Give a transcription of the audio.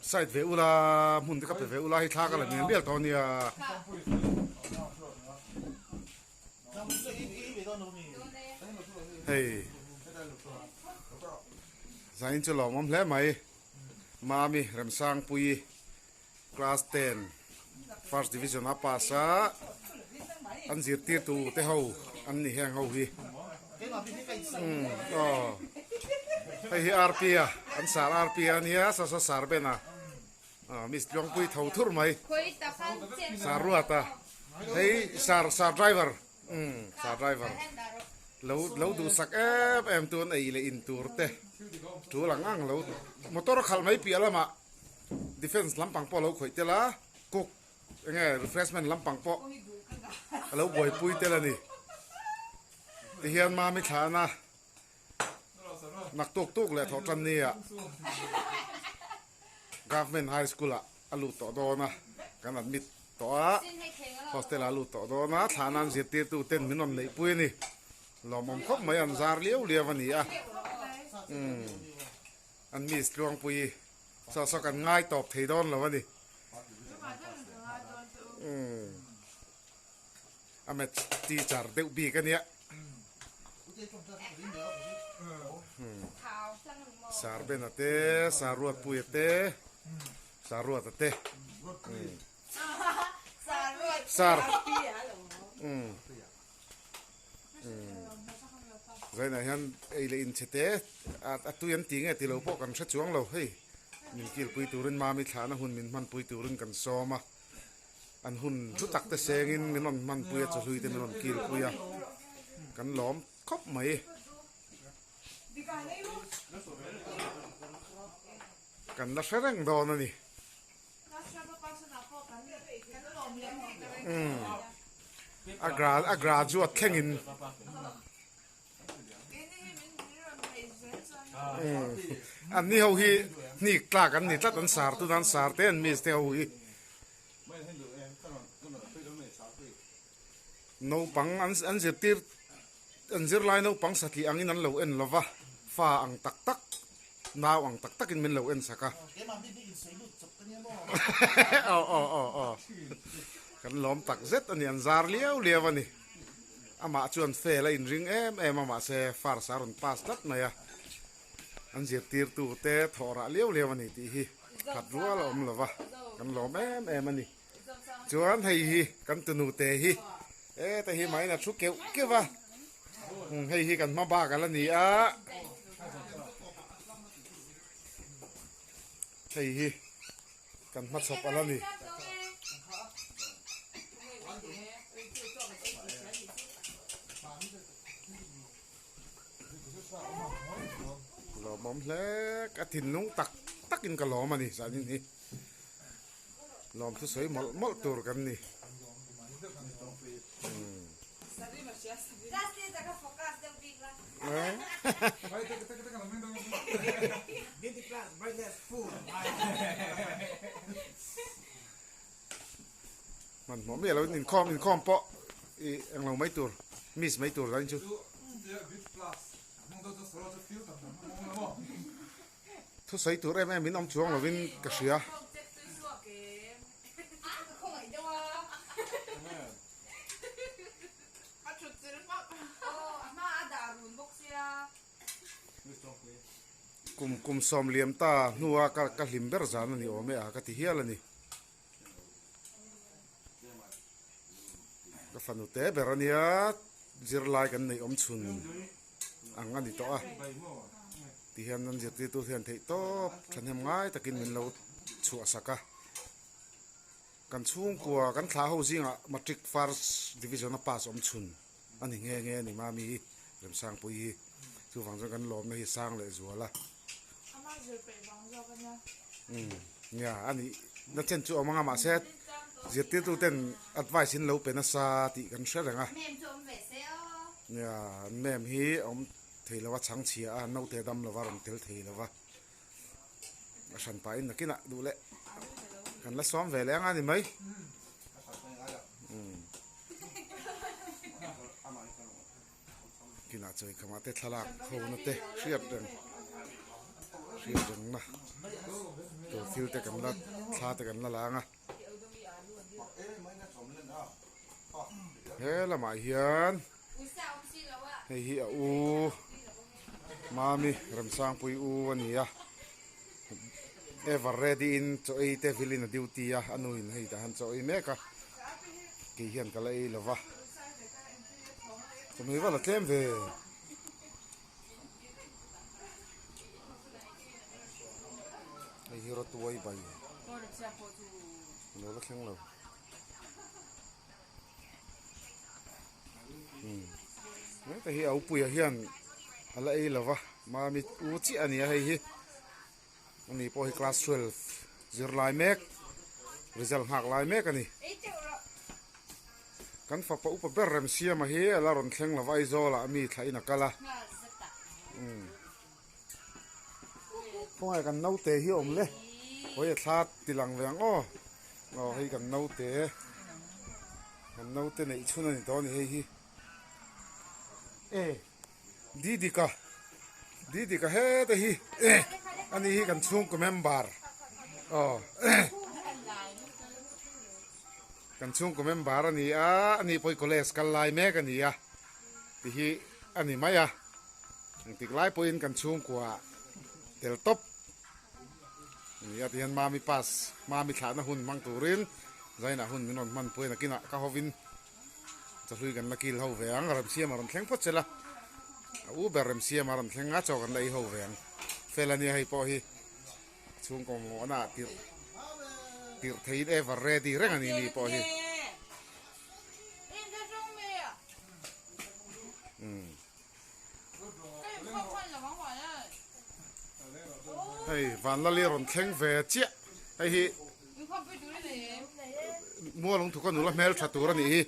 ไซด์เวอุลามุนที่กับเวอุลาให้ท่ากันเลยเนี่ยเรียกตอนนี้เฮ้ยสายจะหล่อมั่มแล้วไหมมามีเริ่มสร้างปุยคลาส10 First Division อาปาซาอันจีตีตูเตะเขาอันนี้แหงเขาฮีก็ไปที่อาร์พีอ่ะอันสารอาร์พีอันนี้สารเป็นอ่ะมิสลองปุยเท่าทุรไหมสารรัวตาเฮ้ยสารไดรเวอร์สารไดรเวอร์เราดูสักเอ็มตัวไอ้เลยอินตัวเตะตัวหลังอ่างเรามอเตอร์ขับไม่เปียละมาดิเฟนส์ลำปังปอเราข่อยเตละกุกยังไงรีเฟรชเมนต์ลำปังปอเราบ่อยปุยเตละนี่ที่เฮียนมาไม่ขานะนักตุกเลยทอจันนี่อ่ะGovernment High School อ่ะอลูต่อโดนะกันอัดมิดต่อโฮสเทลอลูต่อโดนะฐานันเสียตีตู้เต้นมินนเลยปุยนี่เรามองคบไม่อันซาร์เลี้ยววันนี้อ่ะอันมีสตรองปุยสอกันง่ายตอบเทดอนแล้ววันนี้อเมจีจาร์เดวบีกันเนี้ยสารเป็นเตสารวดปุยเตสารวดเตสารไรนะฮันไอเลนเชเตอัตุยันติงไอที่เราพกกันชัดช่วงเราเฮ้ยมินกิลปุยตูรินมามิฐานะหุ่นมินมันปุยตูรินกันซ้อมาอันหุ่นชุดตักแต่เซงินมินมันปุยจะลุยแต่มินกิลปุยกันหลอมครบไหมกันนักแสดงโดนนี่อากราจวดแข่งอินอันนี้เขาฮีนี่กล้ากันนี่ตัดอันสารตุนันสารเต้นมีสเตลฮีนูปังอันเสียตีอันเสียลายนูปังสักที่อันนี้นั่นเราเอ็นเราวะฟ้าอังตักนาวอังตักกินมันเราเอ็นสักกันล้อมตักเซ็ตอันนี้อันซาร์เลี้ยววันนี้อามาชวนเฟลอินริงอามาเซฟาร์สารุนพาสตัดมาอันเสียตีร์ตูเตะทอระเลี้ยววันนี้ที่ฮีขัดรัวล้อมเลยวะกันล้อมมันนี่ชวนให้ฮีกันตุนูเตะฮีแต่ฮีไม่น่ะชุกเกี่ยววะให้ฮีกันมาบ้ากันแล้วนี่ให้ฮีกันมาสบอะไรนี่หล่อมอมเล็กอาทินลุงตักกินกะหล่อมานี่สานี่หล่อมสวยๆมอลตัวกันนี่มันหมอไม่เราอินคอมเปาะอังเราไม่ตัวมิสไม่ตัวกันชูทุกสายตัวแม่มินอมช่วงเราวินกระเสือกุมซอมเลียมตานัวกะลิมเบอร์จานนี่โอเมอากะติเฮียละนี่ก็ฟันุเตเบรเนียจิรไลกันในอมชุนอังอันนี้ต่อที่เห็นนั่นจะตีตัวเห็นที่โตฉันทำง่ายแต่กินมันเราชัวสักกันช่วงกว่ากันท้าหูซิงอ่ะมาทริกฟาร์สดิวิชั่นป้าสอมชุนอันนี้เงี้ยนี่มามีเริ่มสร้างปุยสู่ฝั่งจนกันล้อมในสร้างเลยจัวละเนี่ยอันนี้นักเช่นจู่เอามาเสร็จเจตีตัวเต้นอัดไว้สินเราเป็นนักสาติกันเสร็จแล้วเนี่ยแม่มีอมเทลว่าช่างเชียนเอาเตะดำละว่ารำเทลเทละว่าฉันไปนักกินอ่ะดูแลกันละซ้อมเวลงานนี่ไหมกินอาจจะขมาเตะทลากเขาหน้าเตะเชียบเดิน เรียจังนะตัวฟิลแต่กันละทาแต่กันละลางอ่ะเฮ้ละมาเฮียนเฮียอูมามีรำสร้างปุยอูวันนี้อ่ะever ready in cho ai te vilin duty a anuin hei ta han cho ai meka ki hian kala ei lova chumi wala tlem ve ai hiro tuai bai lo la kheng lo ne ta hi au pui hian ala ei lova ma mi u chi ani a hei hi ani po hi class 12 zir lai mek result hak lai mek ani kan fa pa upa ber rem sia ma hi ala ron thleng la vai zo la mi thaina kala phong ai kan nau te hi om le hoi thlat tilang weng o hei kan nau te nei chuna ni to ni hei hi didi ka he te hi ani hi kan chung ko member kan chung ko member ani poi college kal lai me kan ni ti hi ani maya tik lai poin kan chung kwa tel top ni atian ma mi pas ma mi thana hun mang turin zaina hun minon man poi na kina ka hovin chahlui kan lakil ho veang ram sia maram thleng phot chela u berem sia maram thlenga chokan lai ho veang felani hai po hi chung ko mo na tir thein ever ready reng ani ni po hi hey van la li ron thleng ve chia ai hi mua long thu kan nu la mel thatur ani hi